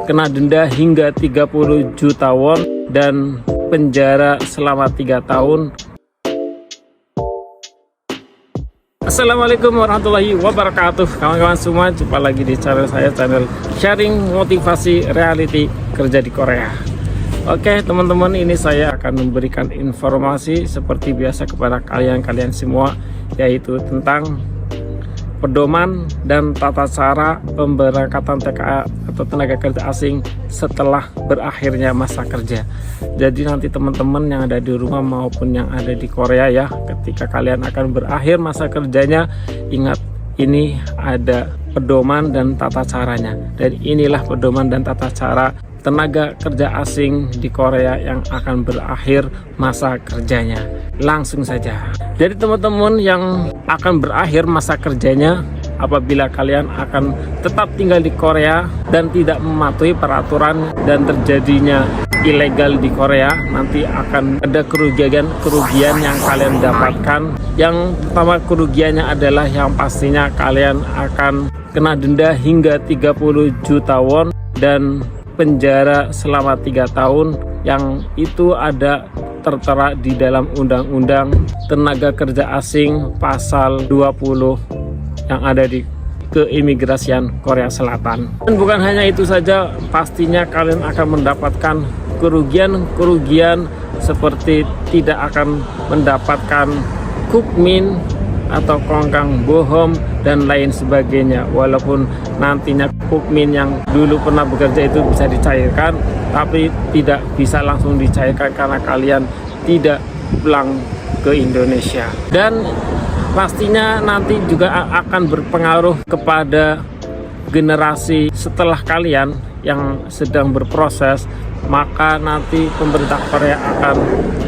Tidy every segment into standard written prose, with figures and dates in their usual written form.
kena denda hingga 30 juta won dan penjara selama 3 tahun. Assalamualaikum warahmatullahi wabarakatuh. Kawan-kawan semua, jumpa lagi di channel saya, channel sharing motivasi reality kerja di Korea. Oke teman-teman, ini saya akan memberikan informasi seperti biasa kepada kalian semua, yaitu tentang pedoman dan tata cara pemberangkatan TKA atau tenaga kerja asing setelah berakhirnya masa kerja. Jadi nanti teman-teman yang ada di rumah maupun yang ada di Korea ya, ketika kalian akan berakhir masa kerjanya, ingat ini ada pedoman dan tata caranya. Dan inilah pedoman dan tata cara tenaga kerja asing di Korea yang akan berakhir masa kerjanya. Langsung saja. Jadi teman-teman yang akan berakhir masa kerjanya, apabila kalian akan tetap tinggal di Korea dan tidak mematuhi peraturan dan terjadinya ilegal di Korea, nanti akan ada kerugian yang kalian dapatkan. Yang pertama, kerugiannya adalah yang pastinya kalian akan kena denda hingga 30 juta won dan penjara selama 3 tahun, yang itu ada tertera di dalam Undang-Undang Tenaga Kerja Asing pasal 20 yang ada di keimigrasian Korea Selatan. Dan bukan hanya itu saja, pastinya kalian akan mendapatkan kerugian seperti tidak akan mendapatkan kukmin atau kongkang bohong dan lain sebagainya. Walaupun nantinya kukmin yang dulu pernah bekerja itu bisa dicairkan, tapi tidak bisa langsung dicairkan karena kalian tidak pulang ke Indonesia. Dan pastinya nanti juga akan berpengaruh kepada generasi setelah kalian yang sedang berproses. Maka nanti pemerintah Korea akan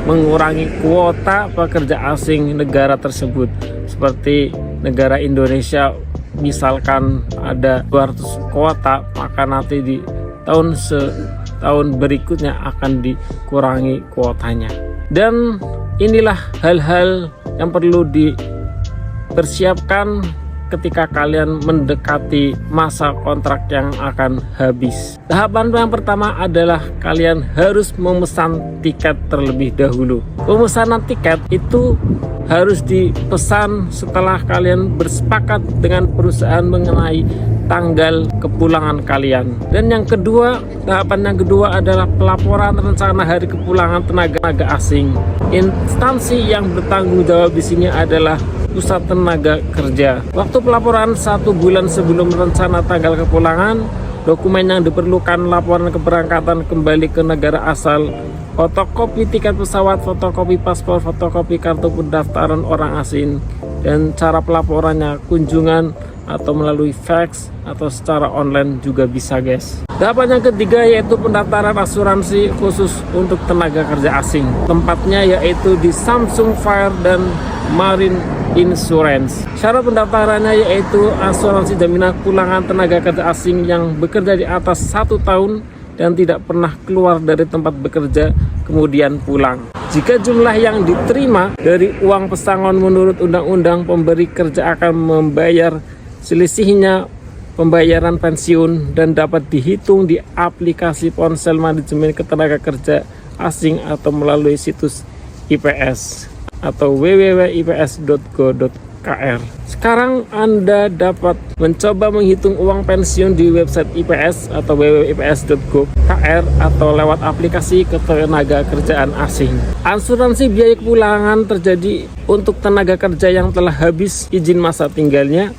mengurangi kuota pekerja asing negara tersebut. Seperti negara Indonesia, misalkan ada 200 kuota, maka nanti di tahun berikutnya akan dikurangi kuotanya. Dan inilah hal-hal yang perlu dipersiapkan ketika kalian mendekati masa kontrak yang akan habis. Tahapan yang pertama adalah kalian harus memesan tiket terlebih dahulu. Pemesanan tiket itu harus dipesan setelah kalian bersepakat dengan perusahaan mengenai tanggal kepulangan kalian. Dan yang kedua, tahapan yang kedua adalah pelaporan rencana hari kepulangan tenaga asing. Instansi yang bertanggung jawab di sini adalah Pusat Tenaga Kerja. Waktu pelaporan 1 bulan sebelum rencana tanggal kepulangan. Dokumen yang diperlukan: laporan keberangkatan kembali ke negara asal, fotokopi tiket pesawat, fotokopi paspor, fotokopi kartu pendaftaran orang asing. Dan cara pelaporannya kunjungan atau melalui fax atau secara online juga bisa, guys. Tahapan yang ketiga yaitu pendaftaran asuransi khusus untuk tenaga kerja asing. Tempatnya yaitu di Samsung Fire dan Marine Insurance. Syarat pendaftarannya yaitu asuransi jaminan pulangan tenaga kerja asing yang bekerja di atas 1 tahun dan tidak pernah keluar dari tempat bekerja kemudian pulang. Jika jumlah yang diterima dari uang pesangon menurut undang-undang, pemberi kerja akan membayar selisihnya pembayaran pensiun dan dapat dihitung di aplikasi ponsel manajemen ketenaga kerja asing atau melalui situs IPS atau www.ips.go.kr. Sekarang Anda dapat mencoba menghitung uang pensiun di website IPS atau www.ips.go.kr atau lewat aplikasi ketenaga kerjaan asing. Asuransi biaya kepulangan terjadi untuk tenaga kerja yang telah habis izin masa tinggalnya.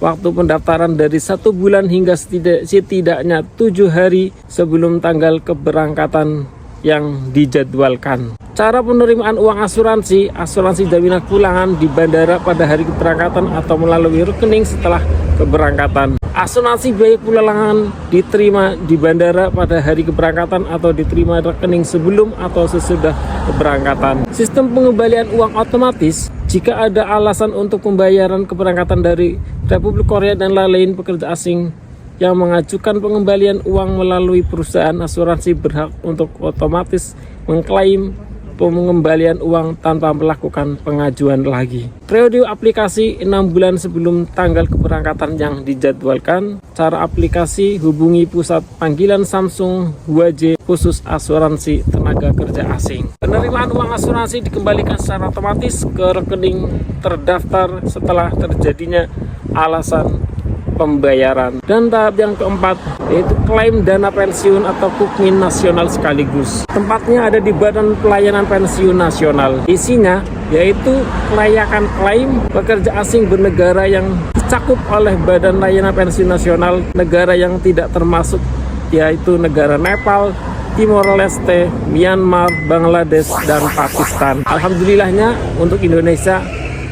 Waktu pendaftaran dari 1 bulan hingga setidaknya 7 hari sebelum tanggal keberangkatan yang dijadwalkan. Cara penerimaan uang asuransi jaminan pulangan di bandara pada hari keberangkatan atau melalui rekening setelah keberangkatan. Asuransi biaya pulangan diterima di bandara pada hari keberangkatan atau diterima rekening sebelum atau sesudah keberangkatan. Sistem pengembalian uang otomatis jika ada alasan untuk pembayaran keberangkatan dari Republik Korea dan lain pekerja asing yang mengajukan pengembalian uang melalui perusahaan asuransi berhak untuk otomatis mengklaim pengembalian uang tanpa melakukan pengajuan lagi. Periode aplikasi 6 bulan sebelum tanggal keberangkatan yang dijadwalkan. Cara aplikasi: hubungi pusat panggilan Samsung Huaje khusus asuransi tenaga kerja asing. Penerimaan uang asuransi dikembalikan secara otomatis ke rekening terdaftar setelah terjadinya alasan pembayaran. Dan tahap yang keempat yaitu klaim dana pensiun atau Kukmin nasional sekaligus. Tempatnya ada di Badan Pelayanan Pensiun Nasional. Isinya yaitu kelayakan klaim pekerja asing bernegara yang dicakup oleh Badan Layanan Pensiun Nasional, negara yang tidak termasuk yaitu negara Nepal, Timor Leste, Myanmar, Bangladesh, dan Pakistan. Alhamdulillahnya untuk Indonesia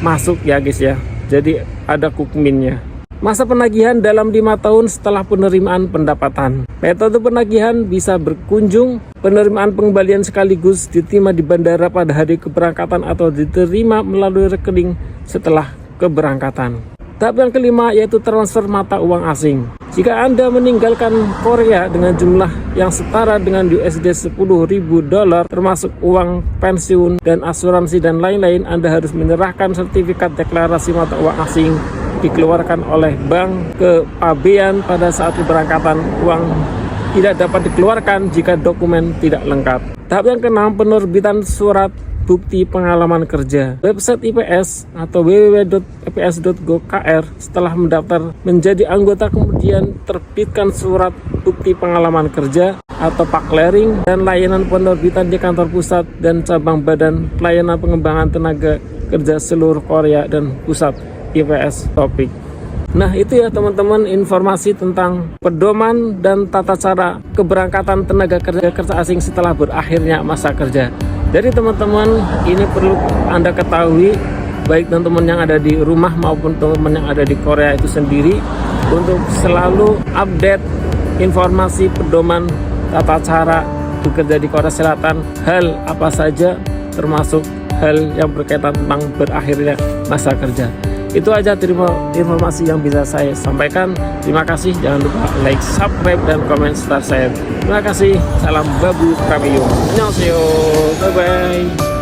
masuk ya guys ya. Jadi ada Kukminnya. Masa penagihan dalam 5 tahun setelah penerimaan pendapatan. Metode penagihan bisa berkunjung, penerimaan pengembalian sekaligus, diterima di bandara pada hari keberangkatan atau diterima melalui rekening setelah keberangkatan. Tahap yang kelima yaitu transfer mata uang asing. Jika Anda meninggalkan Korea dengan jumlah yang setara dengan USD $10.000 termasuk uang pensiun dan asuransi dan lain-lain, Anda harus menyerahkan sertifikat deklarasi mata uang asing dikeluarkan oleh bank ke pabean pada saat keberangkatan. Uang tidak dapat dikeluarkan jika dokumen tidak lengkap. Tahap yang keenam, penerbitan surat bukti pengalaman kerja. Website IPS atau www.ips.go.kr setelah mendaftar menjadi anggota kemudian terbitkan surat bukti pengalaman kerja atau Pakleering dan layanan penerbitan di kantor pusat dan cabang Badan Pelayanan Pengembangan Tenaga Kerja seluruh Korea dan pusat IPS topik. Nah itu ya teman-teman informasi tentang pedoman dan tata cara keberangkatan tenaga kerja asing setelah berakhirnya masa kerja. Jadi teman-teman ini perlu Anda ketahui, baik teman-teman yang ada di rumah maupun teman-teman yang ada di Korea itu sendiri, untuk selalu update informasi pedoman tata cara bekerja di Korea Selatan, hal apa saja termasuk hal yang berkaitan tentang berakhirnya masa kerja. Itu aja informasi yang bisa saya sampaikan. Terima kasih, jangan lupa like, subscribe, dan komen serta share. Terima kasih, salam babu premium. Annyeonghaseyo, bye bye.